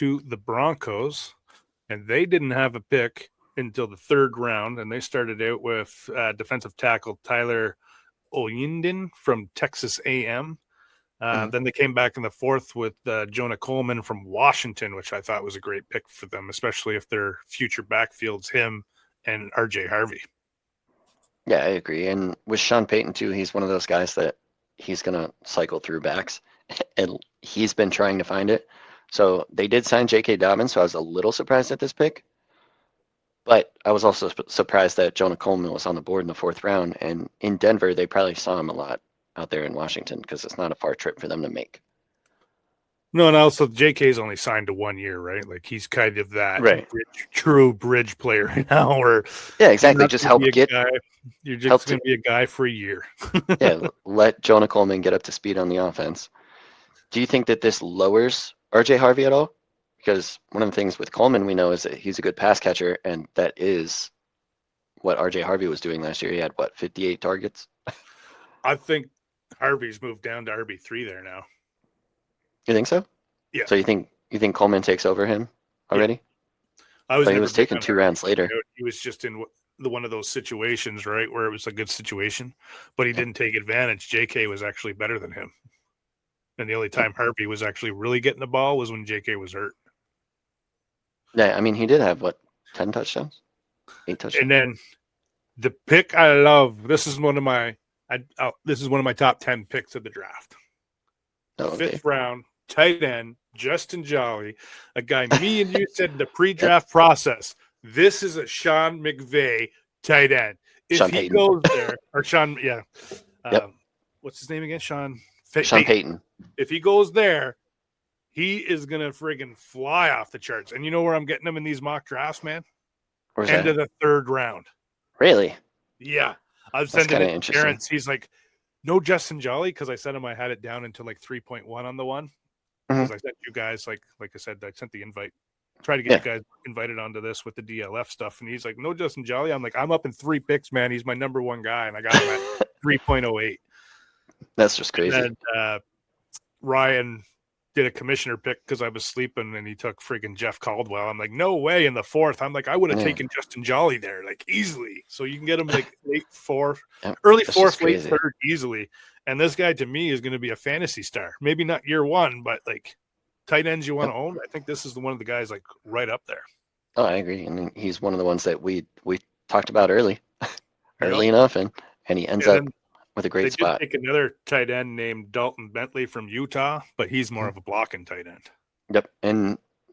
to the Broncos, and they didn't have a pick until the third round, and they started out with defensive tackle Tyler Oyindin from Texas A&M. Then they came back in the fourth with Jonah Coleman from Washington, which I thought was a great pick for them, especially if their future backfield's him and RJ Harvey. Yeah, I agree. And with Sean Payton, too, he's one of those guys that he's going to cycle through backs, and he's been trying to find it. So they did sign J.K. Dobbins, so I was a little surprised at this pick. But I was also surprised that Jonah Coleman was on the board in the fourth round. And in Denver, they probably saw him a lot out there in Washington because it's not a far trip for them to make. No, and also JK's only signed to 1 year, right? Like he's kind of that true bridge player right now. Or yeah, exactly. Just help get. You're just going to be a guy for a year. Yeah, let Jonah Coleman get up to speed on the offense. Do you think that this lowers RJ Harvey at all? Because one of the things with Coleman we know is that he's a good pass catcher, and that is what RJ Harvey was doing last year. He had, 58 targets? I think Harvey's moved down to RB3 there now. You think so? Yeah. So you think Coleman takes over him already? Yeah. He was taken 2 rounds later. He was just in one of those situations, right, where it was a good situation, but he didn't take advantage. JK was actually better than him. And the only time Harvey was actually really getting the ball was when JK was hurt. Yeah, I mean, he did have, 10 touchdowns? 8 touchdowns? And then the pick I love, this is one of my top 10 picks of the draft. Fifth round, tight end, Justin Jolly, a guy me and you said in the pre-draft process, this is a Sean McVay tight end. If Sean he Payton. goes there, or Sean, yeah. Yep. What's his name again? Sean Payton. If he goes there, he is going to friggin' fly off the charts. And you know where I'm getting him in these mock drafts, man? End of the third round. Really? Yeah. I was sending it to Terrence. He's like, no Justin Jolly, because I sent him I had it down into 3.1 on the one. Because I sent you guys, like I said, I sent the invite. Try to get you guys invited onto this with the DLF stuff. And he's like, no Justin Jolly. I'm like, I'm up in 3 picks, man. He's my number one guy. And I got him at 3.08. That's just crazy. And Ryan did a commissioner pick because I was sleeping and he took friggin' Jeff Caldwell. I'm like, no way in the fourth. I'm like, I would have taken Justin Jolly there, easily. So you can get him late fourth, early fourth, late third easily. And this guy to me is going to be a fantasy star. Maybe not year one, but tight ends you want to own. I think this is one of the guys right up there. Oh, I agree. I mean, he's one of the ones that we talked about early enough, and he ends up with a great spot. They did take another tight end named Dalton Bentley from Utah, but he's more of a blocking tight end. Yep, and